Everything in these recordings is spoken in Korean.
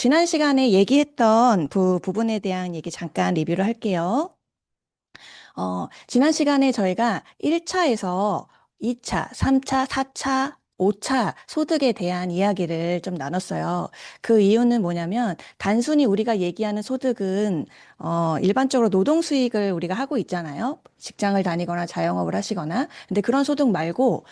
지난 시간에 얘기했던 부분에 대한 얘기 잠깐 리뷰를 할게요. 지난 시간에 저희가 1차에서 2차, 3차, 4차, 5차 소득에 대한 이야기를 좀 나눴어요. 그 이유는 뭐냐면, 단순히 우리가 얘기하는 소득은, 일반적으로 노동 수익을 우리가 하고 있잖아요. 직장을 다니거나 자영업을 하시거나. 근데 그런 소득 말고,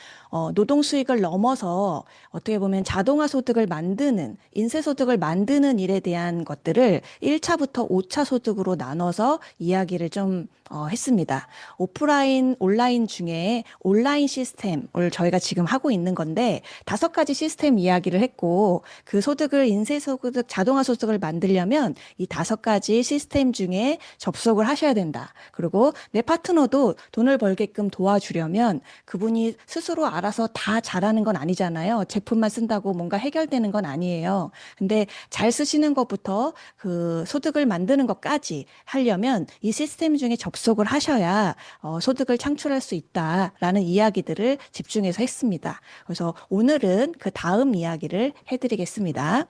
노동 수익을 넘어서 어떻게 보면 자동화 소득을 만드는, 인쇄 소득을 만드는 일에 대한 것들을 1차부터 5차 소득으로 나눠서 이야기를 좀 했습니다. 오프라인, 온라인 중에 온라인 시스템을 저희가 지금 하고 있는 건데 5가지 시스템 이야기를 했고 그 소득을 인쇄 소득, 자동화 소득을 만들려면 이 5가지 시스템 중에 접속을 하셔야 된다. 그리고 내 파트너도 돈을 벌게끔 도와주려면 그분이 스스로 알아서 다 잘하는 건 아니잖아요. 제품만 쓴다고 뭔가 해결되는 건 아니에요. 근데 잘 쓰시는 것부터 그 소득을 만드는 것까지 하려면 이 시스템 중에 접속을 하셔야 소득을 창출할 수 있다라는 이야기들을 집중해서 했습니다. 그래서 오늘은 그 다음 이야기를 해드리겠습니다.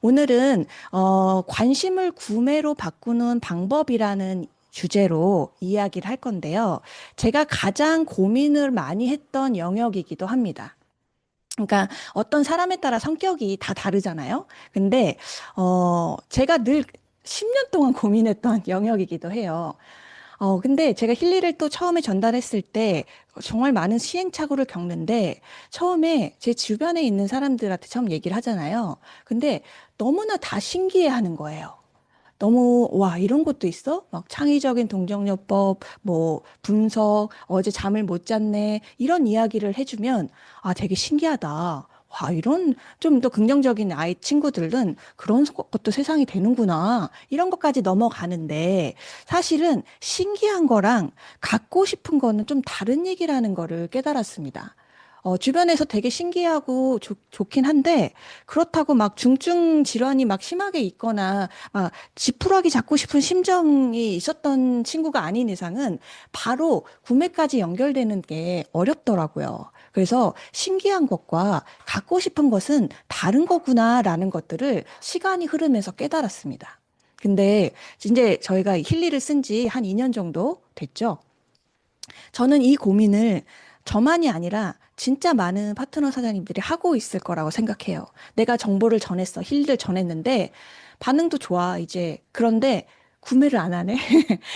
오늘은 관심을 구매로 바꾸는 방법이라는 주제로 이야기를 할 건데요. 제가 가장 고민을 많이 했던 영역이기도 합니다. 그러니까 어떤 사람에 따라 성격이 다 다르잖아요. 근데 제가 늘 10년 동안 고민했던 영역이기도 해요. 근데 제가 힐리를 또 처음에 전달했을 때 정말 많은 시행착오를 겪는데 처음에 제 주변에 있는 사람들한테 처음 얘기를 하잖아요. 근데 너무나 다 신기해 하는 거예요. 너무, 와, 이런 것도 있어? 막 창의적인 동정요법, 뭐, 분석, 어제 잠을 못 잤네, 이런 이야기를 해주면, 아, 되게 신기하다. 와, 이런 좀 더 긍정적인 아이 친구들은 그런 것도 세상이 되는구나. 이런 것까지 넘어가는데, 사실은 신기한 거랑 갖고 싶은 거는 좀 다른 얘기라는 거를 깨달았습니다. 주변에서 되게 신기하고 좋긴 한데, 그렇다고 막 중증 질환이 막 심하게 있거나, 막 지푸라기 잡고 싶은 심정이 있었던 친구가 아닌 이상은 바로 구매까지 연결되는 게 어렵더라고요. 그래서 신기한 것과 갖고 싶은 것은 다른 거구나라는 것들을 시간이 흐르면서 깨달았습니다. 근데 이제 저희가 힐리를 쓴 지 한 2년 정도 됐죠. 저는 이 고민을 저만이 아니라 진짜 많은 파트너 사장님들이 하고 있을 거라고 생각해요. 내가 정보를 전했어. 힐을 전했는데 반응도 좋아, 이제. 그런데 구매를 안 하네.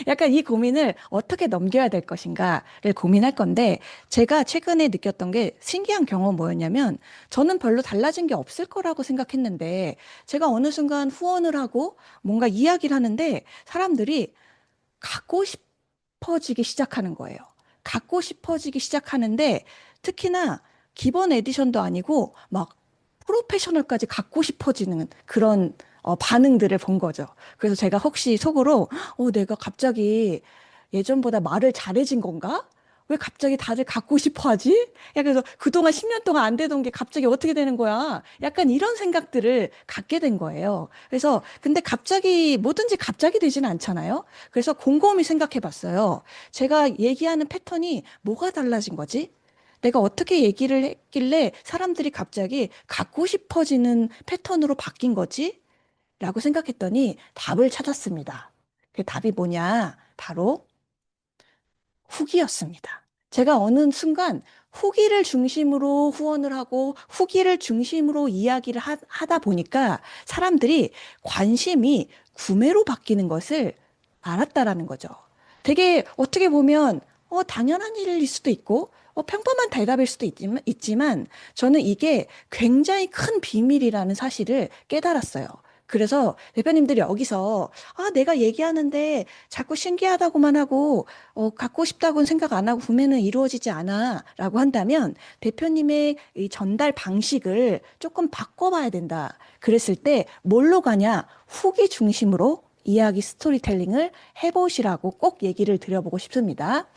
약간 이 고민을 어떻게 넘겨야 될 것인가를 고민할 건데 제가 최근에 느꼈던 게 신기한 경험 뭐였냐면 저는 별로 달라진 게 없을 거라고 생각했는데 제가 어느 순간 후원을 하고 뭔가 이야기를 하는데 사람들이 갖고 싶어지기 시작하는 거예요. 갖고 싶어지기 시작하는데 특히나 기본 에디션도 아니고 막 프로페셔널까지 갖고 싶어지는 그런 반응들을 본 거죠. 그래서 제가 혹시 속으로 내가 갑자기 예전보다 말을 잘해진 건가? 왜 갑자기 다들 갖고 싶어 하지? 약간 그래서 그동안 10년 동안 안 되던 게 갑자기 어떻게 되는 거야? 약간 이런 생각들을 갖게 된 거예요. 그래서 근데 갑자기 뭐든지 갑자기 되지는 않잖아요. 그래서 곰곰이 생각해 봤어요. 제가 얘기하는 패턴이 뭐가 달라진 거지? 내가 어떻게 얘기를 했길래 사람들이 갑자기 갖고 싶어지는 패턴으로 바뀐 거지? 라고 생각했더니 답을 찾았습니다. 그 답이 뭐냐? 바로 후기였습니다. 제가 어느 순간 후기를 중심으로 후원을 하고 후기를 중심으로 이야기를 다 보니까 사람들이 관심이 구매로 바뀌는 것을 알았다라는 거죠. 되게 어떻게 보면 당연한 일일 수도 있고 평범한 대답일 수도 있지만 저는 이게 굉장히 큰 비밀이라는 사실을 깨달았어요. 그래서 대표님들이 여기서 내가 얘기하는데 자꾸 신기하다고만 하고 갖고 싶다고는 생각 안 하고 구매는 이루어지지 않아 라고 한다면 대표님의 이 전달 방식을 조금 바꿔봐야 된다. 그랬을 때 뭘로 가냐? 후기 중심으로 이야기 스토리텔링을 해보시라고 꼭 얘기를 드려보고 싶습니다.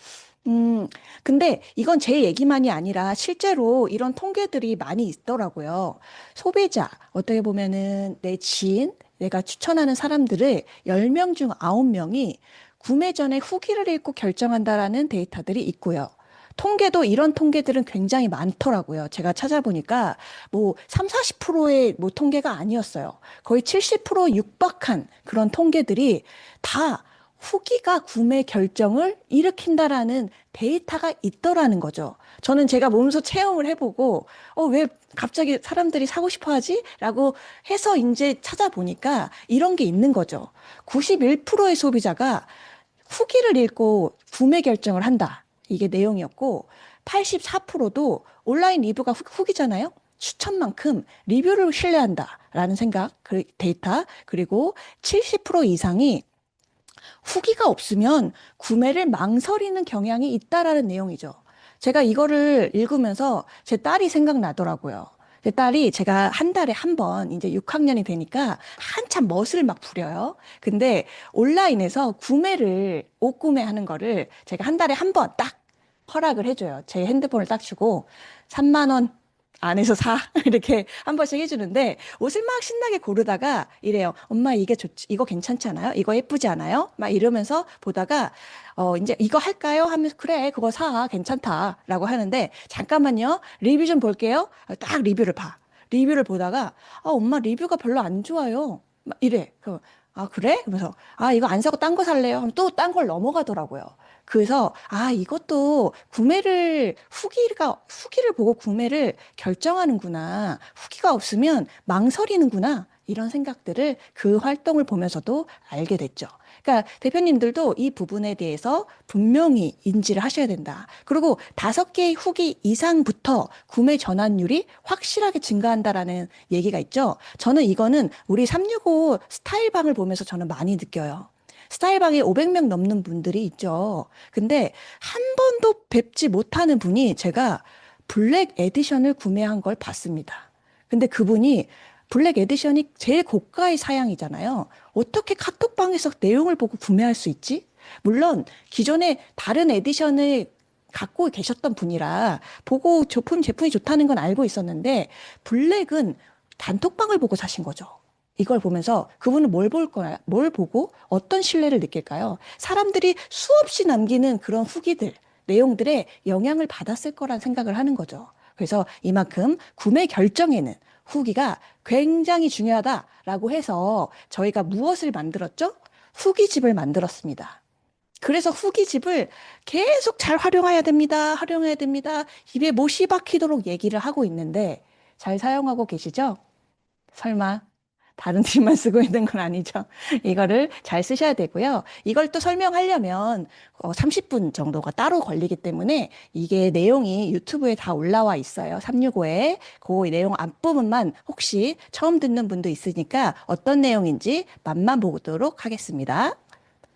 근데 이건 제 얘기만이 아니라 실제로 이런 통계들이 많이 있더라고요. 소비자, 어떻게 보면은 내 지인, 내가 추천하는 사람들의 10명 중 9명이 구매 전에 후기를 읽고 결정한다라는 데이터들이 있고요. 통계도 이런 통계들은 굉장히 많더라고요. 제가 찾아보니까 뭐 3, 40%의 뭐 통계가 아니었어요. 거의 70% 육박한 그런 통계들이 다 후기가 구매 결정을 일으킨다라는 데이터가 있더라는 거죠. 저는 제가 몸소 체험을 해보고, 왜 갑자기 사람들이 사고 싶어 하지? 라고 해서 이제 찾아보니까 이런 게 있는 거죠. 91%의 소비자가 후기를 읽고 구매 결정을 한다. 이게 내용이었고, 84%도 온라인 리뷰가 후기잖아요. 추천만큼 리뷰를 신뢰한다. 라는 생각, 데이터. 그리고 70% 이상이 후기가 없으면 구매를 망설이는 경향이 있다라는 내용이죠. 제가 이거를 읽으면서 제 딸이 생각나더라고요. 제 딸이 제가 한 달에 한 번 이제 6학년이 되니까 한참 멋을 막 부려요. 근데 온라인에서 옷 구매하는 거를 제가 한 달에 한 번 딱 허락을 해줘요. 제 핸드폰을 딱 주고 3만 원 안에서 사 이렇게 한 번씩 해주는데 옷을 막 신나게 고르다가 이래요. 엄마 이게 좋지, 이거 괜찮지 않아요? 이거 예쁘지 않아요? 막 이러면서 보다가 이제 이거 할까요? 하면서 그래 그거 사 괜찮다라고 하는데 잠깐만요 리뷰 좀 볼게요. 딱 리뷰를 봐. 리뷰를 보다가 엄마 리뷰가 별로 안 좋아요. 막 이래. 그래? 그러면서 이거 안 사고 딴 거 살래요? 하면 또 딴 걸 넘어가더라고요. 그래서 이것도 후기를 보고 구매를 결정하는구나. 후기가 없으면 망설이는구나. 이런 생각들을 그 활동을 보면서도 알게 됐죠. 그러니까 대표님들도 이 부분에 대해서 분명히 인지를 하셔야 된다. 그리고 5개의 후기 이상부터 구매 전환율이 확실하게 증가한다라는 얘기가 있죠. 저는 이거는 우리 365 스타일방을 보면서 저는 많이 느껴요. 스타일방에 500명 넘는 분들이 있죠. 근데 한 번도 뵙지 못하는 분이 제가 블랙 에디션을 구매한 걸 봤습니다. 근데 그분이 블랙 에디션이 제일 고가의 사양이잖아요. 어떻게 카톡방에서 내용을 보고 구매할 수 있지? 물론 기존에 다른 에디션을 갖고 계셨던 분이라 보고 제품이 좋다는 건 알고 있었는데 블랙은 단톡방을 보고 사신 거죠. 이걸 보면서 그분은 뭘 보고 어떤 신뢰를 느낄까요? 사람들이 수없이 남기는 그런 후기들, 내용들에 영향을 받았을 거란 생각을 하는 거죠. 그래서 이만큼 구매 결정에는 후기가 굉장히 중요하다라고 해서 저희가 무엇을 만들었죠? 후기집을 만들었습니다. 그래서 후기집을 계속 잘 활용해야 됩니다. 활용해야 됩니다. 입에 못이 박히도록 얘기를 하고 있는데 잘 사용하고 계시죠? 설마 다른 팀만 쓰고 있는 건 아니죠. 이거를 잘 쓰셔야 되고요. 이걸 또 설명하려면 30분 정도가 따로 걸리기 때문에 이게 내용이 유튜브에 다 올라와 있어요. 365에 그 내용 앞부분만 혹시 처음 듣는 분도 있으니까 어떤 내용인지 맛만 보도록 하겠습니다.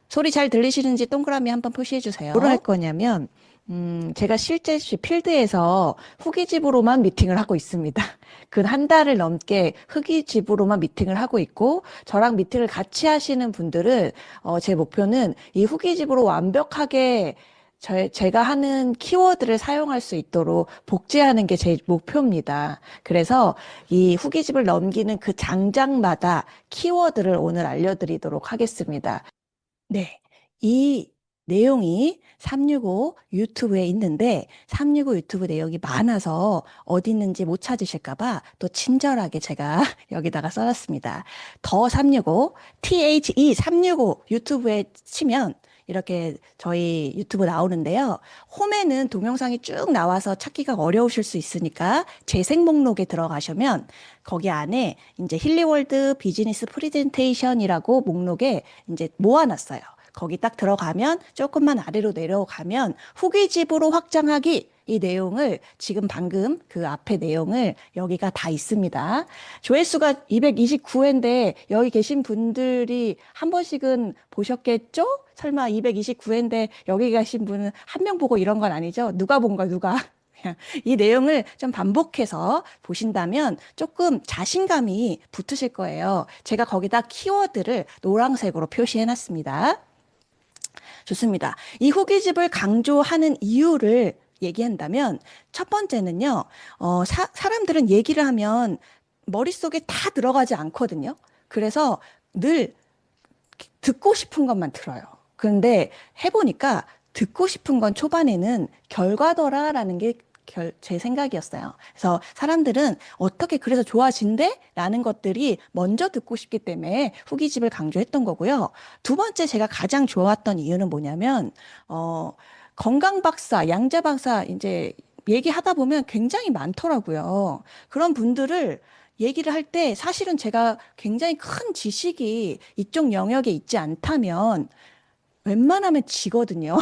소리 잘 들리시는지 동그라미 한번 표시해 주세요. 뭐를 할 거냐면 제가 실제 필드에서 후기집으로만 미팅을 하고 있습니다. 근 한 달을 넘게 후기집으로만 미팅을 하고 있고, 저랑 미팅을 같이 하시는 분들은, 제 목표는 이 후기집으로 완벽하게 제가 하는 키워드를 사용할 수 있도록 복제하는 게 제 목표입니다. 그래서 이 후기집을 넘기는 그 장장마다 키워드를 오늘 알려드리도록 하겠습니다. 네. 이 내용이 365 유튜브에 있는데 365 유튜브 내용이 많아서 어디 있는지 못 찾으실까 봐 또 친절하게 제가 여기다가 써놨습니다. 더 365 THE 365 유튜브에 치면 이렇게 저희 유튜브 나오는데요. 홈에는 동영상이 쭉 나와서 찾기가 어려우실 수 있으니까 재생 목록에 들어가시면 거기 안에 이제 힐리월드 비즈니스 프레젠테이션이라고 목록에 이제 모아놨어요. 거기 딱 들어가면 조금만 아래로 내려가면 후기집으로 확장하기 이 내용을 지금 방금 그 앞에 내용을 여기가 다 있습니다. 조회수가 229회인데 여기 계신 분들이 한 번씩은 보셨겠죠? 설마 229회인데 여기 계신 분은 한 명 보고 이런 건 아니죠? 누가 본 거야, 누가? 이 내용을 좀 반복해서 보신다면 조금 자신감이 붙으실 거예요. 제가 거기다 키워드를 노란색으로 표시해 놨습니다. 좋습니다. 이 후기집을 강조하는 이유를 얘기한다면 첫 번째는요, 사람들은 얘기를 하면 머릿속에 다 들어가지 않거든요. 그래서 늘 듣고 싶은 것만 들어요. 그런데 해보니까 듣고 싶은 건 초반에는 결과더라라는 게 제 생각이었어요. 그래서 사람들은 어떻게 그래서 좋아진대? 라는 것들이 먼저 듣고 싶기 때문에 후기집을 강조했던 거고요. 두 번째 제가 가장 좋았던 이유는 뭐냐면, 어, 건강 박사, 양자 박사 이제 얘기하다 보면 굉장히 많더라고요. 그런 분들을 얘기를 할 때 사실은 제가 굉장히 큰 지식이 이쪽 영역에 있지 않다면 웬만하면 지거든요.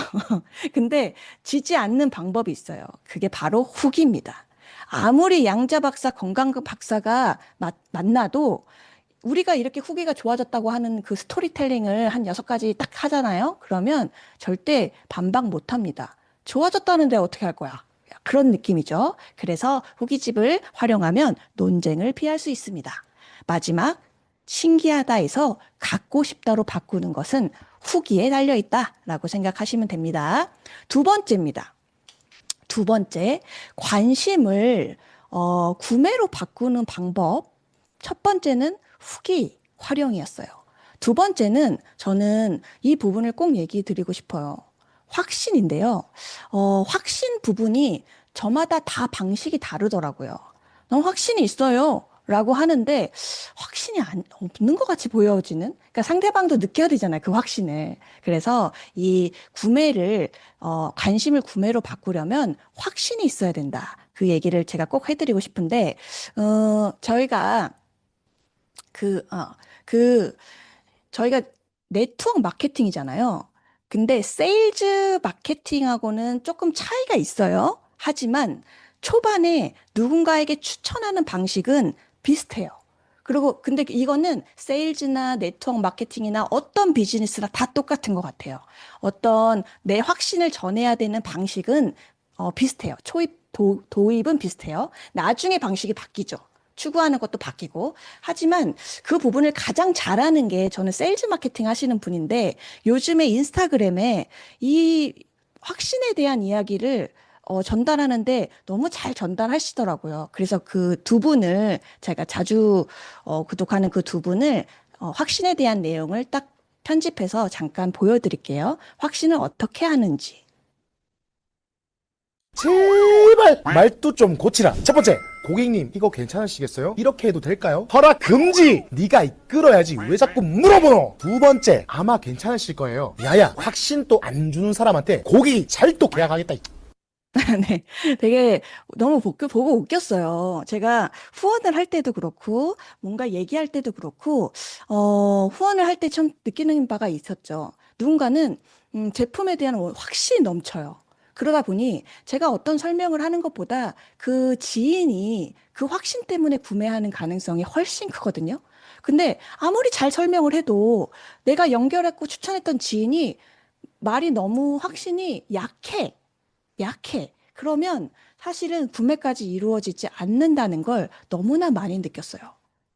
근데 지지 않는 방법이 있어요. 그게 바로 후기입니다. 아무리 양자 박사, 건강 박사가 만나도 우리가 이렇게 후기가 좋아졌다고 하는 그 스토리텔링을 한 6가지 딱 하잖아요. 그러면 절대 반박 못 합니다. 좋아졌다는데 어떻게 할 거야? 그런 느낌이죠. 그래서 후기집을 활용하면 논쟁을 피할 수 있습니다. 마지막, 신기하다에서 갖고 싶다로 바꾸는 것은 후기에 달려 있다라고 생각하시면 됩니다. 두 번째입니다. 두 번째, 관심을 구매로 바꾸는 방법. 첫 번째는 후기 활용이었어요. 두 번째는 저는 이 부분을 꼭 얘기 드리고 싶어요. 확신인데요. 확신 부분이 저마다 다 방식이 다르더라고요. 넌 확신이 있어요. 라고 하는데 확신이 없는 것 같이 보여지는? 그러니까 상대방도 느껴야 되잖아요. 그 확신을. 그래서 이 구매를, 관심을 구매로 바꾸려면 확신이 있어야 된다. 그 얘기를 제가 꼭 해드리고 싶은데, 저희가 그, 어, 그, 저희가 네트워크 마케팅이잖아요. 근데 세일즈 마케팅하고는 조금 차이가 있어요. 하지만 초반에 누군가에게 추천하는 방식은 비슷해요. 그리고 근데 이거는 세일즈나 네트워크 마케팅이나 어떤 비즈니스나 다 똑같은 것 같아요. 어떤 내 확신을 전해야 되는 방식은 비슷해요. 도입은 비슷해요. 나중에 방식이 바뀌죠. 추구하는 것도 바뀌고. 하지만 그 부분을 가장 잘하는 게 저는 세일즈 마케팅 하시는 분인데 요즘에 인스타그램에 이 확신에 대한 이야기를 전달하는데 너무 잘 전달하시더라고요. 그래서 그 두 분을 제가 자주 구독하는 그 두 분을 확신에 대한 내용을 딱 편집해서 잠깐 보여드릴게요. 확신을 어떻게 하는지. 제발 말도 좀 고치라. 첫 번째, 고객님 이거 괜찮으시겠어요? 이렇게 해도 될까요? 허락 금지! 네가 이끌어야지 왜 자꾸 물어보노? 두 번째, 아마 괜찮으실 거예요. 야야, 확신 또 안 주는 사람한테 고객이 잘 또 계약하겠다. 네, 되게 너무 보고 웃겼어요. 제가 후원을 할 때도 그렇고, 뭔가 얘기할 때도 그렇고, 후원을 할 때 좀 느끼는 바가 있었죠. 누군가는 제품에 대한 확신이 넘쳐요. 그러다 보니 제가 어떤 설명을 하는 것보다 그 지인이 그 확신 때문에 구매하는 가능성이 훨씬 크거든요. 근데 아무리 잘 설명을 해도 내가 연결했고 추천했던 지인이 말이 너무 확신이 약해. 그러면 사실은 구매까지 이루어지지 않는다는 걸 너무나 많이 느꼈어요.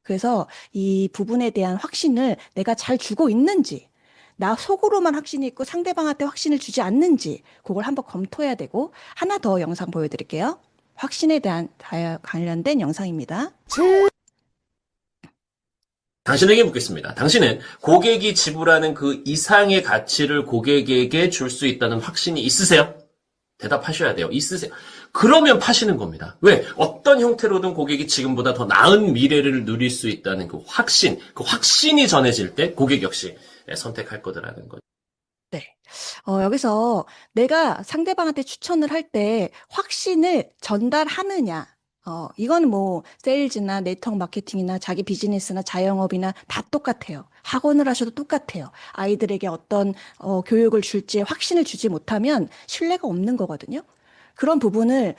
그래서 이 부분에 대한 확신을 내가 잘 주고 있는지, 나 속으로만 확신이 있고 상대방한테 확신을 주지 않는지, 그걸 한번 검토해야 되고, 하나 더 영상 보여드릴게요. 확신에 대한 관련된 영상입니다. 당신에게 묻겠습니다. 당신은 고객이 지불하는 그 이상의 가치를 고객에게 줄 수 있다는 확신이 있으세요? 대답하셔야 돼요. 있으세요. 그러면 파시는 겁니다. 왜? 어떤 형태로든 고객이 지금보다 더 나은 미래를 누릴 수 있다는 그 확신이 전해질 때 고객 역시 선택할 거라는 거죠. 네. 여기서 내가 상대방한테 추천을 할 때 확신을 전달하느냐. 이건 뭐, 세일즈나 네트워크 마케팅이나 자기 비즈니스나 자영업이나 다 똑같아요. 학원을 하셔도 똑같아요. 아이들에게 어떤, 교육을 줄지 확신을 주지 못하면 신뢰가 없는 거거든요. 그런 부분을,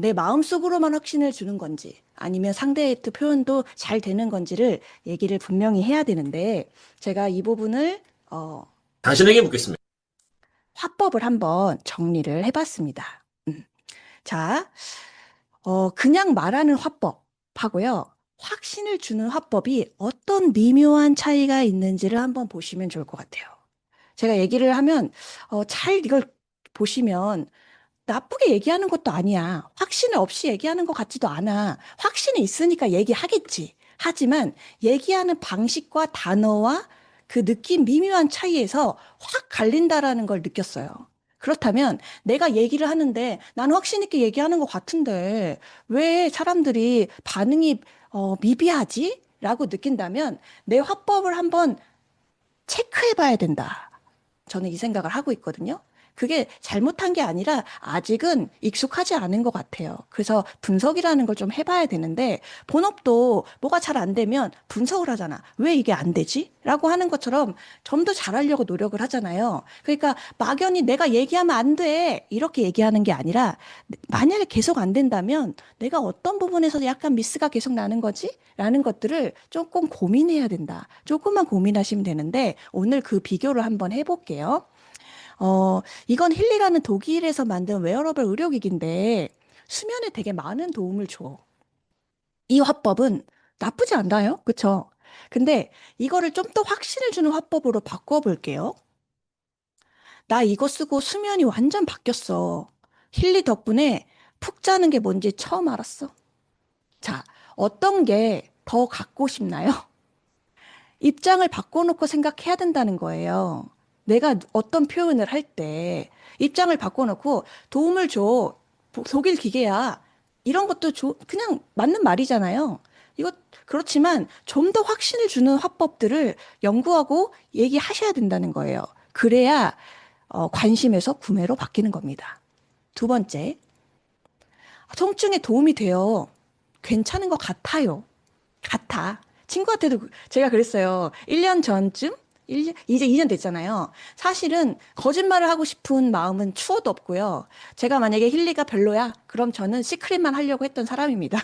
내 마음속으로만 확신을 주는 건지, 아니면 상대의 또 표현도 잘 되는 건지를 얘기를 분명히 해야 되는데, 제가 이 부분을, 당신에게 묻겠습니다. 화법을 한번 정리를 해봤습니다. 자, 그냥 말하는 화법하고요. 확신을 주는 화법이 어떤 미묘한 차이가 있는지를 한번 보시면 좋을 것 같아요. 제가 얘기를 하면, 잘 이걸 보시면 나쁘게 얘기하는 것도 아니야. 확신을 없이 얘기하는 것 같지도 않아. 확신이 있으니까 얘기하겠지. 하지만 얘기하는 방식과 단어와 그 느낌 미묘한 차이에서 확 갈린다라는 걸 느꼈어요. 그렇다면 내가 얘기를 하는데 나는 확신 있게 얘기하는 것 같은데 왜 사람들이 반응이 미비하지? 라고 느낀다면 내 화법을 한번 체크해 봐야 된다. 저는 이 생각을 하고 있거든요. 그게 잘못한 게 아니라 아직은 익숙하지 않은 것 같아요. 그래서 분석이라는 걸 좀 해봐야 되는데 본업도 뭐가 잘 안 되면 분석을 하잖아. 왜 이게 안 되지? 라고 하는 것처럼 좀 더 잘하려고 노력을 하잖아요. 그러니까 막연히 내가 얘기하면 안 돼. 이렇게 얘기하는 게 아니라 만약에 계속 안 된다면 내가 어떤 부분에서 약간 미스가 계속 나는 거지? 라는 것들을 조금 고민해야 된다. 조금만 고민하시면 되는데 오늘 그 비교를 한번 해볼게요. 이건 힐리라는 독일에서 만든 웨어러블 의료기기인데 수면에 되게 많은 도움을 줘. 이 화법은 나쁘지 않나요? 그쵸? 근데 이거를 좀 더 확신을 주는 화법으로 바꿔볼게요. 나 이거 쓰고 수면이 완전 바뀌었어. 힐리 덕분에 푹 자는 게 뭔지 처음 알았어. 자, 어떤 게 더 갖고 싶나요? 입장을 바꿔놓고 생각해야 된다는 거예요. 내가 어떤 표현을 할 때 입장을 바꿔놓고 도움을 줘. 독일 기계야. 이런 것도 그냥 맞는 말이잖아요. 이거 그렇지만 좀 더 확신을 주는 화법들을 연구하고 얘기하셔야 된다는 거예요. 그래야 관심에서 구매로 바뀌는 겁니다. 두 번째, 통증에 도움이 돼요. 괜찮은 것 같아요. 같아. 친구한테도 제가 그랬어요. 1년 전쯤? 이제 2년 됐잖아요. 사실은 거짓말을 하고 싶은 마음은 추워도 없고요. 제가 만약에 힐리가 별로야? 그럼 저는 시크릿만 하려고 했던 사람입니다.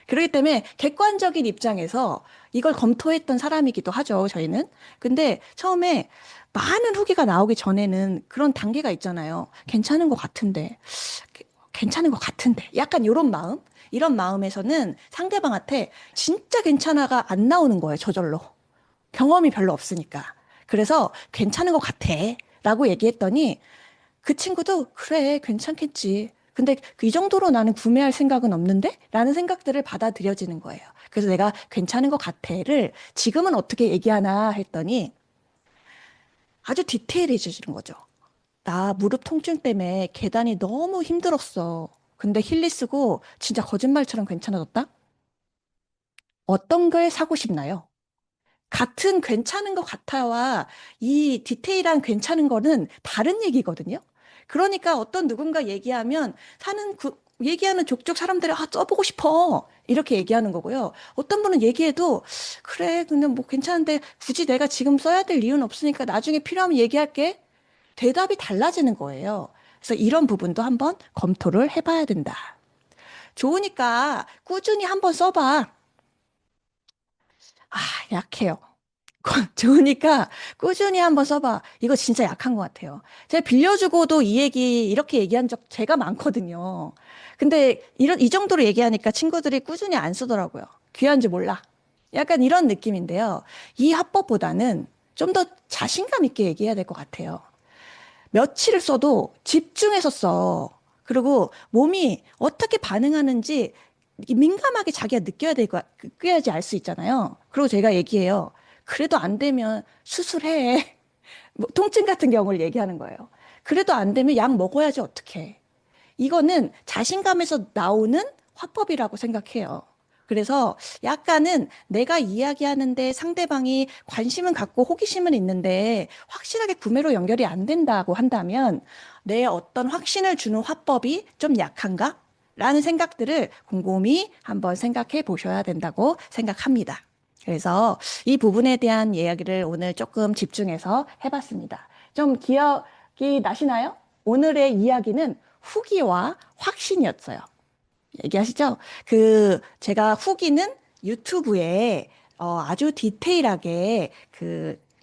그렇기 때문에 객관적인 입장에서 이걸 검토했던 사람이기도 하죠, 저희는. 근데 처음에 많은 후기가 나오기 전에는 그런 단계가 있잖아요. 괜찮은 것 같은데. 괜찮은 것 같은데. 약간 이런 마음? 이런 마음에서는 상대방한테 진짜 괜찮아가 안 나오는 거예요, 저절로. 경험이 별로 없으니까. 그래서 괜찮은 것 같아. 라고 얘기했더니 그 친구도 그래, 괜찮겠지. 근데 이 정도로 나는 구매할 생각은 없는데? 라는 생각들을 받아들여지는 거예요. 그래서 내가 괜찮은 것 같아를 지금은 어떻게 얘기하나 했더니 아주 디테일해지는 거죠. 나 무릎 통증 때문에 계단이 너무 힘들었어. 근데 힐리 쓰고 진짜 거짓말처럼 괜찮아졌다? 어떤 걸 사고 싶나요? 같은 괜찮은 것 같아와 이 디테일한 괜찮은 거는 다른 얘기거든요. 그러니까 어떤 누군가 얘기하면 얘기하는 족족 사람들이 써보고 싶어. 이렇게 얘기하는 거고요. 어떤 분은 얘기해도 그래, 근데 뭐 괜찮은데 굳이 내가 지금 써야 될 이유는 없으니까 나중에 필요하면 얘기할게. 대답이 달라지는 거예요. 그래서 이런 부분도 한번 검토를 해봐야 된다. 좋으니까 꾸준히 한번 써봐. 아, 약해요. 좋으니까 꾸준히 한번 써봐. 이거 진짜 약한 것 같아요. 제가 빌려주고도 이렇게 얘기한 적 제가 많거든요. 근데 이 정도로 얘기하니까 친구들이 꾸준히 안 쓰더라고요. 귀한지 몰라. 약간 이런 느낌인데요. 이 합법보다는 좀 더 자신감 있게 얘기해야 될 것 같아요. 며칠을 써도 집중해서 써. 그리고 몸이 어떻게 반응하는지 민감하게 자기가 느껴야지 알 수 있잖아요. 그리고 제가 얘기해요. 그래도 안 되면 수술해. 뭐 통증 같은 경우를 얘기하는 거예요. 그래도 안 되면 약 먹어야지 어떡해. 이거는 자신감에서 나오는 화법이라고 생각해요. 그래서 약간은 내가 이야기하는데 상대방이 관심은 갖고 호기심은 있는데 확실하게 구매로 연결이 안 된다고 한다면 내 어떤 확신을 주는 화법이 좀 약한가? 라는 생각들을 곰곰이 한번 생각해 보셔야 된다고 생각합니다. 그래서 이 부분에 대한 이야기를 오늘 조금 집중해서 해봤습니다. 좀 기억이 나시나요? 오늘의 이야기는 후기와 확신이었어요. 얘기하시죠? 제가 후기는 유튜브에 아주 디테일하게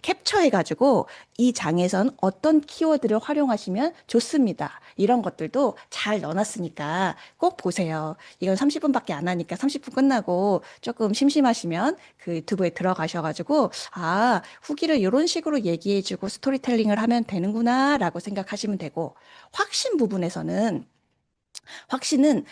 캡처해가지고 이 장에선 어떤 키워드를 활용하시면 좋습니다. 이런 것들도 잘 넣어놨으니까 꼭 보세요. 이건 30분밖에 안 하니까 30분 끝나고 조금 심심하시면 그 유튜브에 들어가셔가지고 후기를 이런 식으로 얘기해주고 스토리텔링을 하면 되는구나라고 생각하시면 되고 확신 부분에서는 확신은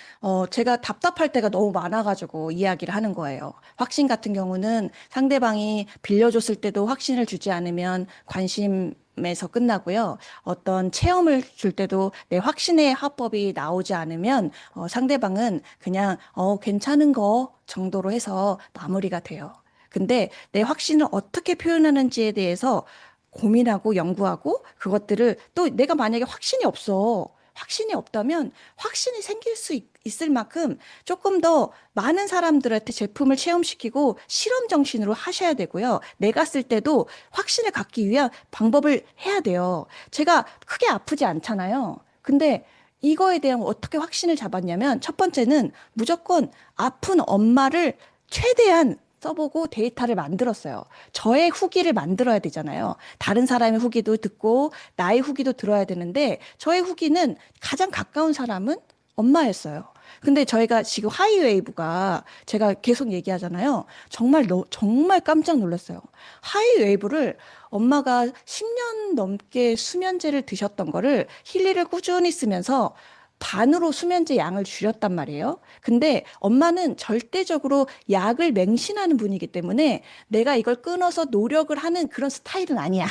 제가 답답할 때가 너무 많아가지고 이야기를 하는 거예요. 확신 같은 경우는 상대방이 빌려줬을 때도 확신을 주지 않으면 관심이 에서 끝나고요. 어떤 체험을 줄 때도 내 확신의 화법이 나오지 않으면 상대방은 그냥 괜찮은 거 정도로 해서 마무리가 돼요. 근데 내 확신을 어떻게 표현하는지에 대해서 고민하고 연구하고 그것들을 또 내가 만약에 확신이 없어. 확신이 없다면 확신이 생길 수 있을 만큼 조금 더 많은 사람들한테 제품을 체험시키고 실험 정신으로 하셔야 되고요. 내가 쓸 때도 확신을 갖기 위한 방법을 해야 돼요. 제가 크게 아프지 않잖아요. 근데 이거에 대한 어떻게 확신을 잡았냐면 첫 번째는 무조건 아픈 엄마를 최대한 써보고 데이터를 만들었어요. 저의 후기를 만들어야 되잖아요. 다른 사람의 후기도 듣고 나의 후기도 들어야 되는데 저의 후기는 가장 가까운 사람은 엄마였어요. 근데 저희가 지금 하이웨이브가 제가 계속 얘기하잖아요. 정말 깜짝 놀랐어요. 하이웨이브를 엄마가 10년 넘게 수면제를 드셨던 거를 힐리를 꾸준히 쓰면서 반으로 수면제 양을 줄였단 말이에요. 근데 엄마는 절대적으로 약을 맹신하는 분이기 때문에 내가 이걸 끊어서 노력을 하는 그런 스타일은 아니야.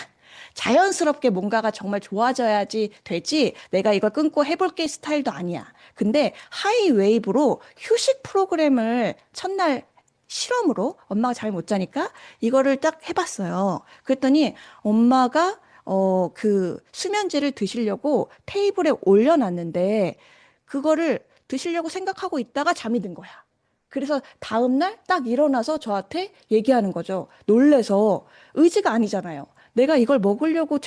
자연스럽게 뭔가가 정말 좋아져야지 되지 내가 이걸 끊고 해볼게 스타일도 아니야. 근데 하이웨이브로 휴식 프로그램을 첫날 실험으로 엄마가 잘 못 자니까 이거를 딱 해봤어요. 그랬더니 엄마가 그 수면제를 드시려고 테이블에 올려놨는데 그거를 드시려고 생각하고 있다가 잠이 든 거야. 그래서 다음날 딱 일어나서 저한테 얘기하는 거죠. 놀래서 의지가 아니잖아요. 내가 이걸 먹으려고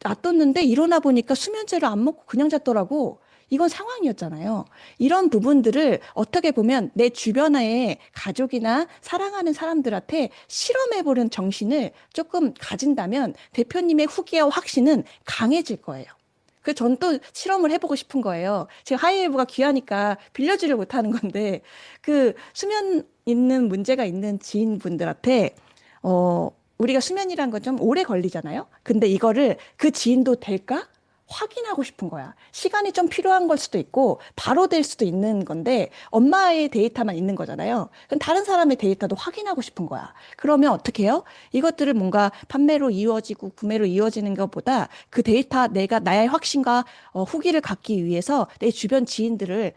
놔뒀는데 일어나 보니까 수면제를 안 먹고 그냥 잤더라고. 이건 상황이었잖아요. 이런 부분들을 어떻게 보면 내 주변의 가족이나 사랑하는 사람들한테 실험해보는 정신을 조금 가진다면 대표님의 후기와 확신은 강해질 거예요. 전 또 실험을 해보고 싶은 거예요. 지금 하이웨이브가 귀하니까 빌려주려 못하는 건데 그 수면 있는 문제가 있는 지인분들한테 우리가 수면이란 건 좀 오래 걸리잖아요. 근데 이거를 그 지인도 될까? 확인하고 싶은 거야. 시간이 좀 필요한 걸 수도 있고 바로 될 수도 있는 건데 엄마의 데이터만 있는 거잖아요. 그럼 다른 사람의 데이터도 확인하고 싶은 거야. 그러면 어떻게 해요? 이것들을 뭔가 판매로 이루어지고 구매로 이루어지는 것보다 그 데이터 나의 확신과 후기를 갖기 위해서 내 주변 지인들을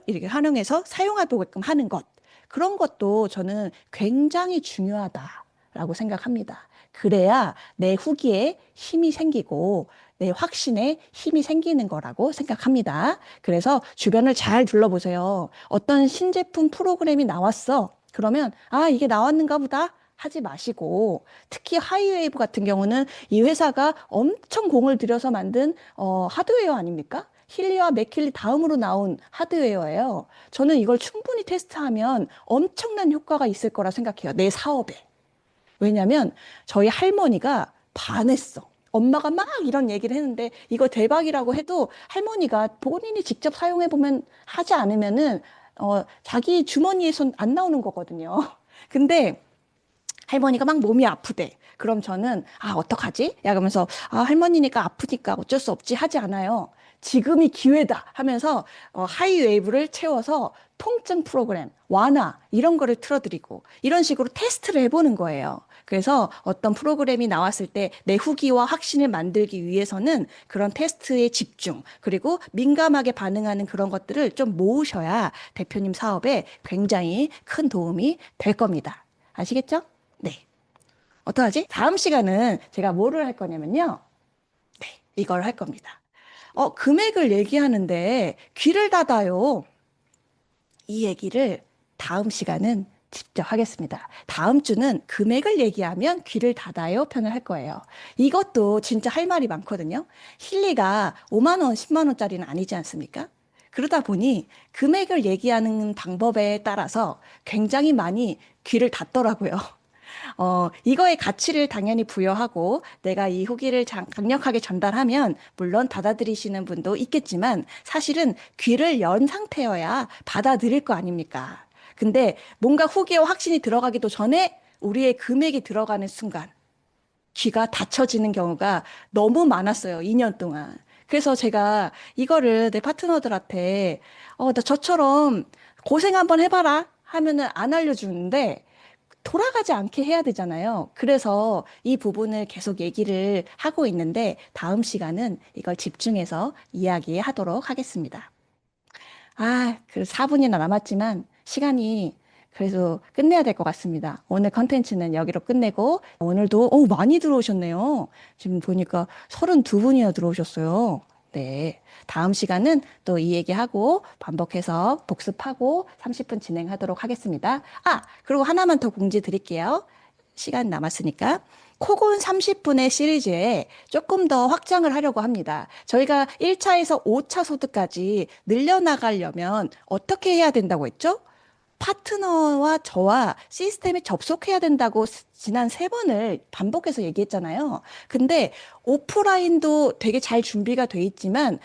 이렇게 활용해서 사용해보게끔 하는 것. 그런 것도 저는 굉장히 중요하다라고 생각합니다. 그래야 내 후기에 힘이 생기고 내 확신에 힘이 생기는 거라고 생각합니다. 그래서 주변을 잘 둘러보세요. 어떤 신제품 프로그램이 나왔어. 그러면 이게 나왔는가 보다 하지 마시고 특히 하이웨이브 같은 경우는 이 회사가 엄청 공을 들여서 만든 하드웨어 아닙니까? 힐리와 맥힐리 다음으로 나온 하드웨어예요. 저는 이걸 충분히 테스트하면 엄청난 효과가 있을 거라 생각해요. 내 사업에. 왜냐면 저희 할머니가 반했어. 엄마가 막 이런 얘기를 했는데 이거 대박이라고 해도 할머니가 본인이 직접 사용해보면 하지 않으면은 자기 주머니에선 안 나오는 거거든요. 근데 할머니가 막 몸이 아프대. 그럼 저는 어떡하지? 야 그러면서 할머니니까 아프니까 어쩔 수 없지 하지 않아요. 지금이 기회다 하면서 하이웨이브를 채워서 통증 프로그램, 완화 이런 거를 틀어드리고 이런 식으로 테스트를 해보는 거예요. 그래서 어떤 프로그램이 나왔을 때 내 후기와 확신을 만들기 위해서는 그런 테스트에 집중 그리고 민감하게 반응하는 그런 것들을 좀 모으셔야 대표님 사업에 굉장히 큰 도움이 될 겁니다. 아시겠죠? 네. 어떡하지? 다음 시간은 제가 뭐를 할 거냐면요. 네, 이걸 할 겁니다. 금액을 얘기하는데 귀를 닫아요. 이 얘기를 다음 시간은 직접 하겠습니다. 다음 주는 금액을 얘기하면 귀를 닫아요 편을 할 거예요. 이것도 진짜 할 말이 많거든요. 힐리가 5만 원, 10만 원짜리는 아니지 않습니까? 그러다 보니 금액을 얘기하는 방법에 따라서 굉장히 많이 귀를 닫더라고요. 이거의 가치를 당연히 부여하고 내가 이 후기를 강력하게 전달하면 물론 받아들이시는 분도 있겠지만 사실은 귀를 연 상태여야 받아들일 거 아닙니까? 근데 뭔가 후기와 확신이 들어가기도 전에 우리의 금액이 들어가는 순간 귀가 닫혀지는 경우가 너무 많았어요. 2년 동안. 그래서 제가 이거를 내 파트너들한테 나 저처럼 고생 한번 해봐라 하면은 안 알려주는데 돌아가지 않게 해야 되잖아요. 그래서 이 부분을 계속 얘기를 하고 있는데 다음 시간은 이걸 집중해서 이야기하도록 하겠습니다. 그 4분이나 남았지만 시간이 그래서 끝내야 될 것 같습니다. 오늘 컨텐츠는 여기로 끝내고 오늘도 많이 들어오셨네요. 지금 보니까 32분이나 들어오셨어요. 네. 다음 시간은 또 이 얘기하고 반복해서 복습하고 30분 진행하도록 하겠습니다. 그리고 하나만 더 공지 드릴게요. 시간 남았으니까. 코곤 30분의 시리즈에 조금 더 확장을 하려고 합니다. 저희가 1차에서 5차 소득까지 늘려나가려면 어떻게 해야 된다고 했죠? 파트너와 저와 시스템에 접속해야 된다고 지난 3번을 반복해서 얘기했잖아요. 근데 오프라인도 되게 잘 준비가 돼 있지만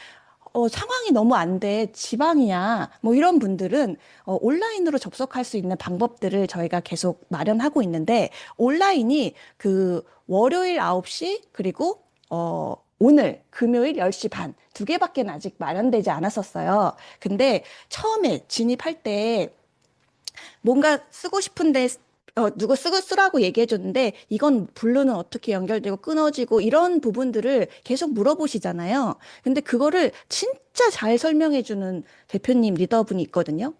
상황이 너무 안 돼, 지방이야, 뭐 이런 분들은 온라인으로 접속할 수 있는 방법들을 저희가 계속 마련하고 있는데, 온라인이 그 월요일 9시, 그리고 오늘 금요일 10시 반, 2개밖에 아직 마련되지 않았었어요. 근데 처음에 진입할 때 뭔가 쓰고 싶은데 누가 쓰라고 얘기해 줬는데 이건 블루는 어떻게 연결되고 끊어지고 이런 부분들을 계속 물어보시잖아요. 근데 그거를 진짜 잘 설명해 주는 대표님 리더분이 있거든요.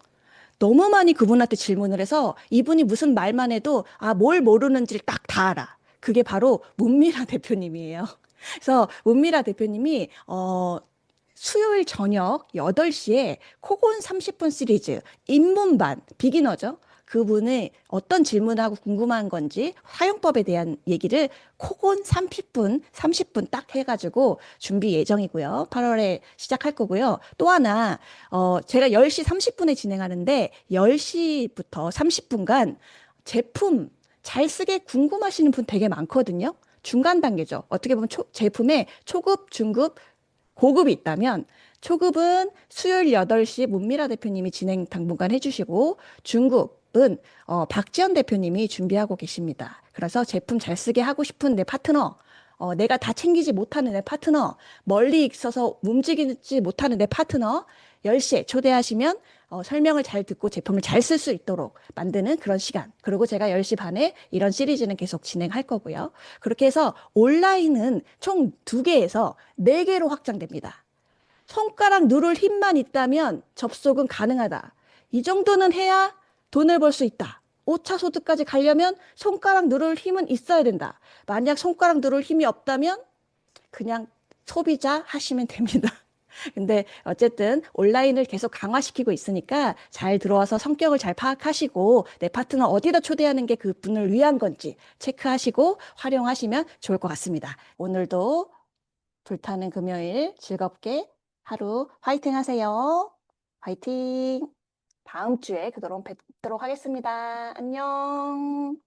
너무 많이 그분한테 질문을 해서 이분이 무슨 말만 해도 뭘 모르는지를 딱 다 알아. 그게 바로 문미라 대표님이에요. 그래서 문미라 대표님이 수요일 저녁 8시에 코곤 30분 시리즈 입문반 비기너죠. 그분의 어떤 질문을 하고 궁금한 건지 사용법에 대한 얘기를 코곤 30분 딱 해가지고 준비 예정이고요. 8월에 시작할 거고요. 또 하나, 제가 10시 30분에 진행하는데 10시부터 30분간 제품 잘 쓰게 궁금하시는 분 되게 많거든요. 중간 단계죠. 어떻게 보면 제품에 초급, 중급, 고급이 있다면 초급은 수요일 8시 문미라 대표님이 진행 당분간 해주시고 중급은 박지연 대표님이 준비하고 계십니다. 그래서 제품 잘 쓰게 하고 싶은 내 파트너, 내가 다 챙기지 못하는 내 파트너, 멀리 있어서 움직이지 못하는 내 파트너 10시에 초대하시면 설명을 잘 듣고 제품을 잘 쓸 수 있도록 만드는 그런 시간. 그리고 제가 10시 반에 이런 시리즈는 계속 진행할 거고요. 그렇게 해서 온라인은 총 2개에서 4개로 확장됩니다. 손가락 누를 힘만 있다면 접속은 가능하다. 이 정도는 해야 돈을 벌 수 있다. 5차 소득까지 가려면 손가락 누를 힘은 있어야 된다. 만약 손가락 누를 힘이 없다면 그냥 소비자 하시면 됩니다. 근데 어쨌든 온라인을 계속 강화시키고 있으니까 잘 들어와서 성격을 잘 파악하시고 내 파트너 어디다 초대하는 게 그분을 위한 건지 체크하시고 활용하시면 좋을 것 같습니다. 오늘도 불타는 금요일 즐겁게 하루 화이팅 하세요. 화이팅. 다음 주에 그도록 뵙도록 하겠습니다. 안녕.